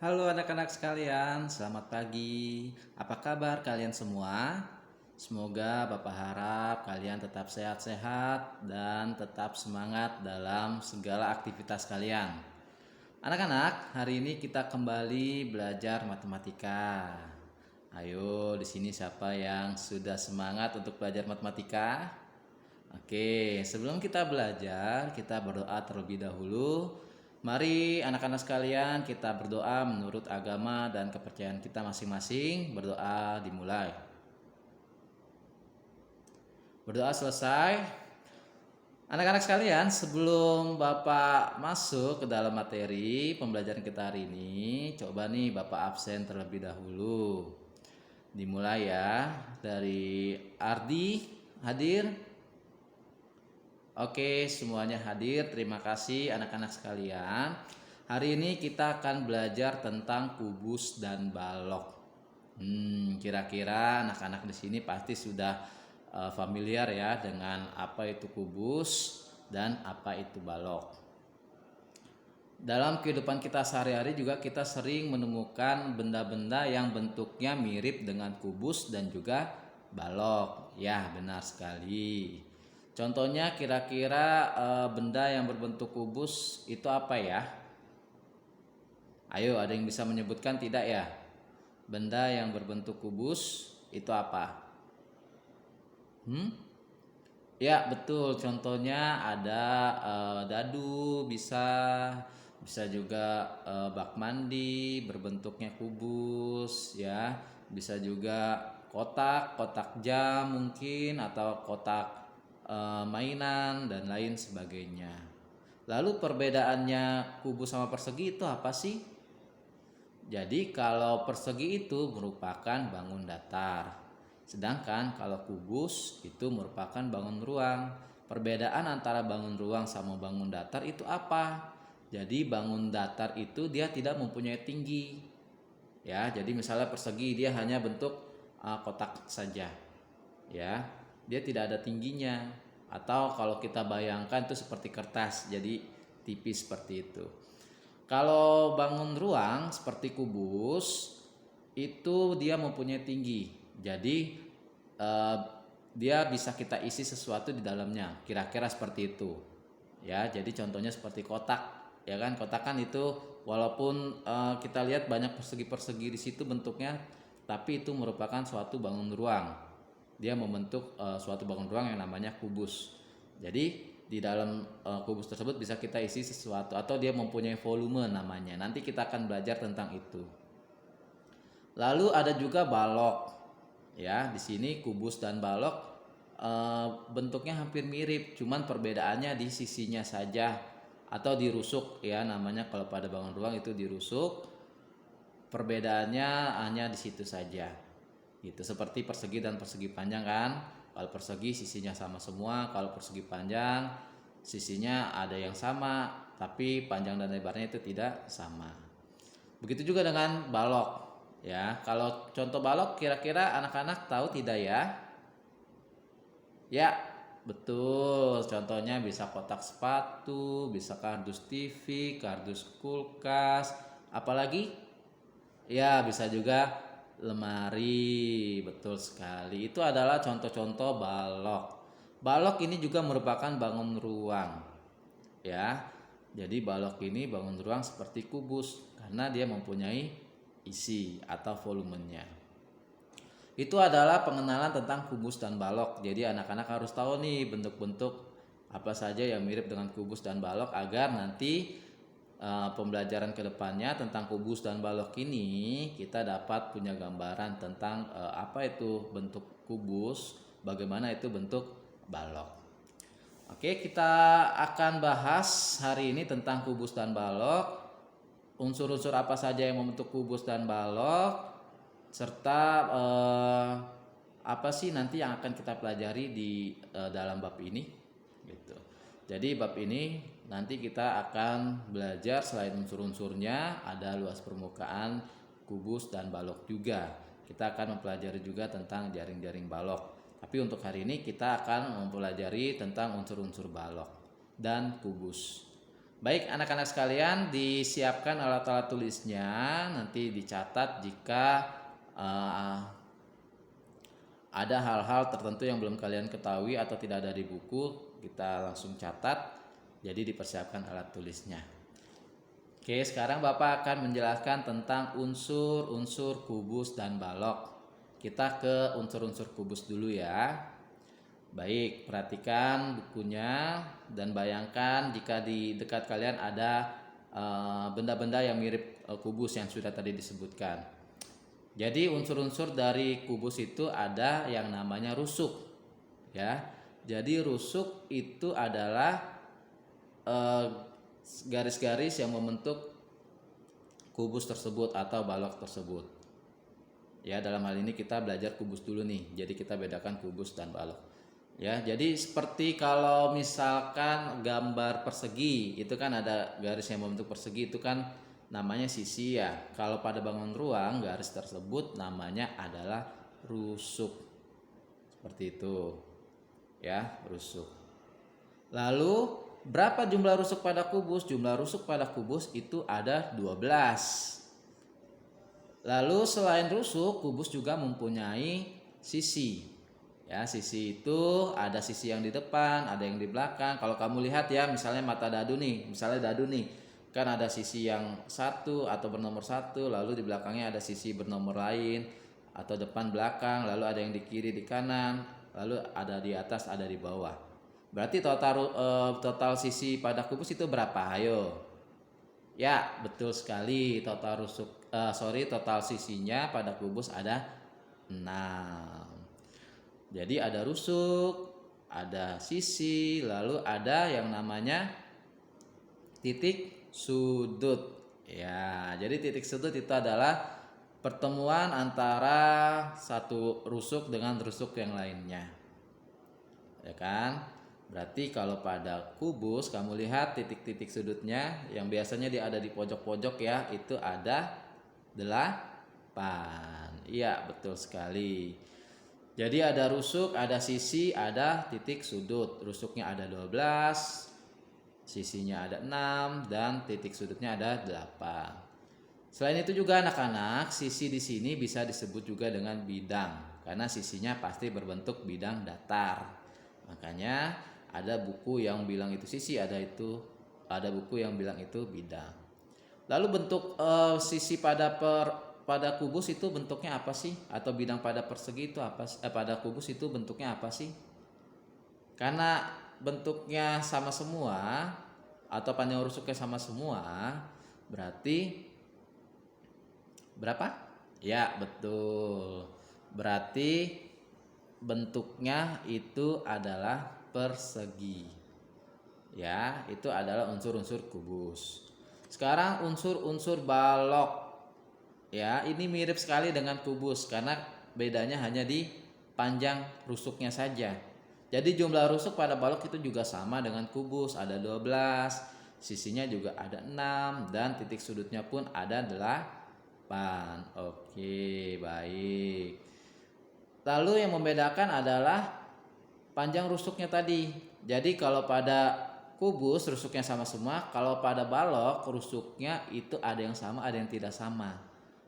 Halo anak-anak sekalian, selamat pagi. Apa kabar kalian semua? Semoga Bapak harap kalian tetap sehat-sehat dan tetap semangat dalam segala aktivitas kalian. Anak-anak, hari ini kita kembali belajar matematika. Ayo, di sini siapa yang sudah semangat untuk belajar matematika? Oke, sebelum kita belajar, kita berdoa terlebih dahulu. Mari anak-anak sekalian kita berdoa menurut agama dan kepercayaan kita masing-masing. Berdoa dimulai. Berdoa selesai. Anak-anak sekalian, sebelum Bapak masuk ke dalam materi pembelajaran kita hari ini, coba nih Bapak absen terlebih dahulu. Dimulai ya, dari Ardi hadir. Oke, semuanya hadir. Terima kasih anak-anak sekalian. Hari ini kita akan belajar tentang kubus dan balok. Kira-kira anak-anak di sini pasti sudah familiar ya dengan apa itu kubus dan apa itu balok. Dalam kehidupan kita sehari-hari juga kita sering menemukan benda-benda yang bentuknya mirip dengan kubus dan juga balok. Ya, benar sekali. Contohnya kira-kira benda yang berbentuk kubus itu apa ya? Ayo, ada yang bisa menyebutkan tidak ya? Benda yang berbentuk kubus itu apa? Ya, betul. Contohnya ada dadu, bisa juga bak mandi berbentuknya kubus ya. Bisa juga kotak jam mungkin atau kotak mainan dan lain sebagainya. Lalu perbedaannya kubus sama persegi itu apa sih? Jadi kalau persegi itu merupakan bangun datar, sedangkan kalau kubus itu merupakan bangun ruang. Perbedaan antara bangun ruang sama bangun datar itu apa? Jadi bangun datar itu dia tidak mempunyai tinggi. Ya, jadi misalnya persegi dia hanya bentuk kotak saja. Ya, dia tidak ada tingginya. Atau kalau kita bayangkan itu seperti kertas, jadi tipis seperti itu. Kalau bangun ruang seperti kubus itu dia mempunyai tinggi. Jadi dia bisa kita isi sesuatu di dalamnya. Kira-kira seperti itu. Ya, jadi contohnya seperti kotak, ya kan? Kotak kan itu walaupun kita lihat banyak persegi-persegi di situ bentuknya, tapi itu merupakan suatu bangun ruang. Dia membentuk suatu bangun ruang yang namanya kubus. Jadi di dalam kubus tersebut bisa kita isi sesuatu atau dia mempunyai volume namanya. Nanti kita akan belajar tentang itu. Lalu ada juga balok. Ya, di sini kubus dan balok bentuknya hampir mirip, cuman perbedaannya di sisinya saja atau dirusuk ya namanya. Kalau pada bangun ruang itu dirusuk. Perbedaannya hanya di situ saja. Gitu, seperti persegi dan persegi panjang kan. Kalau persegi sisinya sama semua, kalau persegi panjang sisinya ada yang sama, tapi panjang dan lebarnya itu tidak sama. Begitu juga dengan balok. Ya, kalau contoh balok kira-kira anak-anak tahu tidak ya? Ya, betul. Contohnya bisa kotak sepatu, bisa kardus TV, kardus kulkas, apalagi? Ya, bisa juga lemari. Betul sekali. Itu adalah contoh-contoh balok. Balok ini juga merupakan bangun ruang. Ya. Jadi balok ini bangun ruang seperti kubus karena dia mempunyai isi atau volumenya. Itu adalah pengenalan tentang kubus dan balok. Jadi anak-anak harus tahu nih bentuk-bentuk apa saja yang mirip dengan kubus dan balok agar nanti pembelajaran kedepannya tentang kubus dan balok ini kita dapat punya gambaran tentang apa itu bentuk kubus, bagaimana itu bentuk balok. Oke, kita akan bahas hari ini tentang kubus dan balok, unsur-unsur apa saja yang membentuk kubus dan balok, serta apa sih nanti yang akan kita pelajari di dalam bab ini gitu. Jadi bab ini nanti kita akan belajar selain unsur-unsurnya ada luas permukaan kubus dan balok juga. Kita akan mempelajari juga tentang jaring-jaring balok. Tapi untuk hari ini kita akan mempelajari tentang unsur-unsur balok dan kubus. Baik anak-anak sekalian, disiapkan alat-alat tulisnya, nanti dicatat jika eh, ada hal-hal tertentu yang belum kalian ketahui atau tidak ada di buku, kita langsung catat. Jadi dipersiapkan alat tulisnya. Oke, sekarang Bapak akan menjelaskan tentang unsur-unsur kubus dan balok. Kita ke unsur-unsur kubus dulu ya. Baik, perhatikan bukunya dan bayangkan jika di dekat kalian ada benda-benda yang mirip kubus yang sudah tadi disebutkan. Jadi unsur-unsur dari kubus itu ada yang namanya rusuk, ya. Jadi rusuk itu adalah garis-garis yang membentuk kubus tersebut atau balok tersebut. Ya, dalam hal ini kita belajar kubus dulu nih. Jadi kita bedakan kubus dan balok. Ya, jadi seperti kalau misalkan gambar persegi, itu kan ada garis yang membentuk persegi, itu kan namanya sisi ya. Kalau pada bangunan ruang, garis tersebut namanya adalah rusuk. Seperti itu. Ya, rusuk. Lalu berapa jumlah rusuk pada kubus? Jumlah rusuk pada kubus itu ada 12. Lalu selain rusuk, kubus juga mempunyai sisi. Ya, sisi itu ada sisi yang di depan, ada yang di belakang. Kalau kamu lihat ya, misalnya mata dadu nih, kan ada sisi yang satu atau bernomor satu, lalu di belakangnya ada sisi bernomor lain, atau depan belakang, lalu ada yang di kiri di kanan, lalu ada di atas, ada di bawah. Berarti total sisi pada kubus itu berapa? Ayo. Ya, betul sekali. Total sisinya pada kubus ada 6. Jadi ada rusuk, ada sisi, lalu ada yang namanya titik sudut. Ya, jadi titik sudut itu adalah pertemuan antara satu rusuk dengan rusuk yang lainnya. Ya kan? Berarti kalau pada kubus kamu lihat titik-titik sudutnya yang biasanya dia ada di pojok-pojok ya, itu ada 8. Iya, betul sekali. Jadi ada rusuk, ada sisi, ada titik sudut. Rusuknya ada 12, sisinya ada 6, dan titik sudutnya ada 8. Selain itu juga anak-anak, sisi di sini bisa disebut juga dengan bidang karena sisinya pasti berbentuk bidang datar. Makanya ada buku yang bilang itu sisi, ada buku yang bilang itu bidang. Lalu bentuk sisi pada kubus itu bentuknya apa sih? Atau bidang pada persegi itu apa? Pada kubus itu bentuknya apa sih? Karena bentuknya sama semua atau panjang rusuknya sama semua, berarti berapa? Ya, betul. Berarti bentuknya itu adalah persegi. Ya, itu adalah unsur-unsur kubus. Sekarang unsur-unsur balok. Ya, ini mirip sekali dengan kubus karena bedanya hanya di panjang rusuknya saja. Jadi jumlah rusuk pada balok itu juga sama dengan kubus, ada 12, sisinya juga ada 6 dan titik sudutnya pun ada 8. Oke, baik. Lalu yang membedakan adalah panjang rusuknya tadi. Jadi kalau pada kubus rusuknya sama semua, kalau pada balok rusuknya itu ada yang sama, ada yang tidak sama.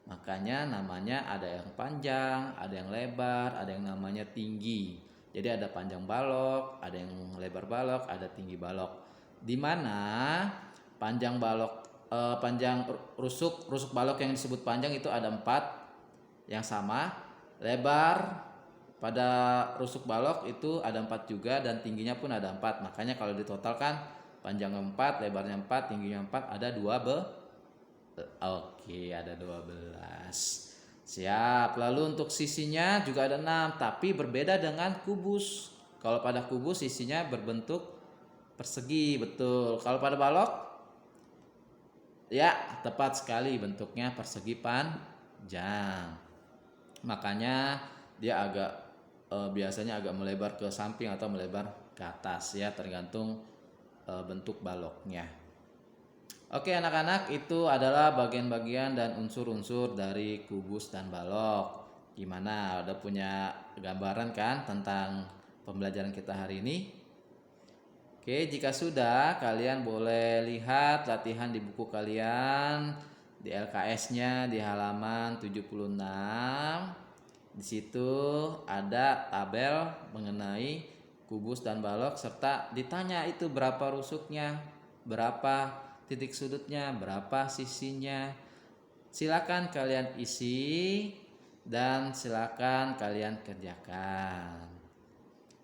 Makanya namanya ada yang panjang, ada yang lebar, ada yang namanya tinggi. Jadi ada panjang balok, ada yang lebar balok, ada tinggi balok. Di mana panjang rusuk balok yang disebut panjang itu ada 4 yang sama. Lebar pada rusuk balok itu ada 4 juga dan tingginya pun ada 4. Makanya kalau ditotalkan panjangnya 4, lebarnya 4, tingginya 4, ada 12. Oke, ada 12. Siap. Lalu untuk sisinya juga ada 6, tapi berbeda dengan kubus. Kalau pada kubus sisinya berbentuk persegi, betul. Kalau pada balok, ya tepat sekali, bentuknya persegi panjang. Makanya dia biasanya agak melebar ke samping atau melebar ke atas ya, tergantung bentuk baloknya. Oke anak-anak, itu adalah bagian-bagian dan unsur-unsur dari kubus dan balok. Gimana? Udah punya gambaran kan tentang pembelajaran kita hari ini? Oke, jika sudah, kalian boleh lihat latihan di buku kalian di LKS-nya di halaman 76. Di situ ada tabel mengenai kubus dan balok serta ditanya itu berapa rusuknya, berapa titik sudutnya, berapa sisinya. Silakan kalian isi dan silakan kalian kerjakan.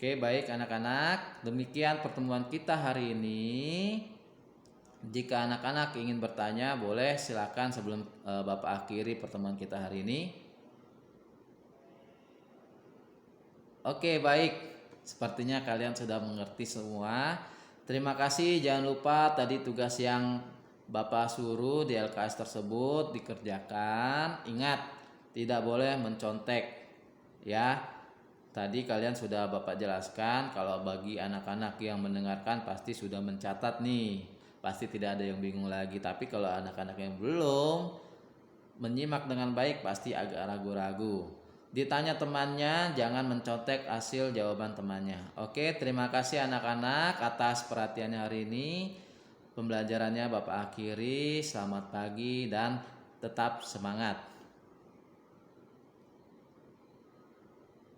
Oke, baik anak-anak, demikian pertemuan kita hari ini. Jika anak-anak ingin bertanya, boleh silakan sebelum Bapak akhiri pertemuan kita hari ini. Oke, baik. Sepertinya kalian sudah mengerti semua. Terima kasih. Jangan lupa tadi tugas yang Bapak suruh di LKS tersebut dikerjakan. Ingat, tidak boleh mencontek. Ya, tadi kalian sudah Bapak jelaskan. Kalau bagi anak-anak yang mendengarkan pasti sudah mencatat nih. Pasti tidak ada yang bingung lagi. Tapi kalau anak-anak yang belum menyimak dengan baik pasti agak ragu-ragu. Ditanya temannya, jangan mencontek hasil jawaban temannya. Oke, terima kasih anak-anak atas perhatiannya hari ini. Pembelajarannya Bapak akhiri. Selamat pagi dan tetap semangat.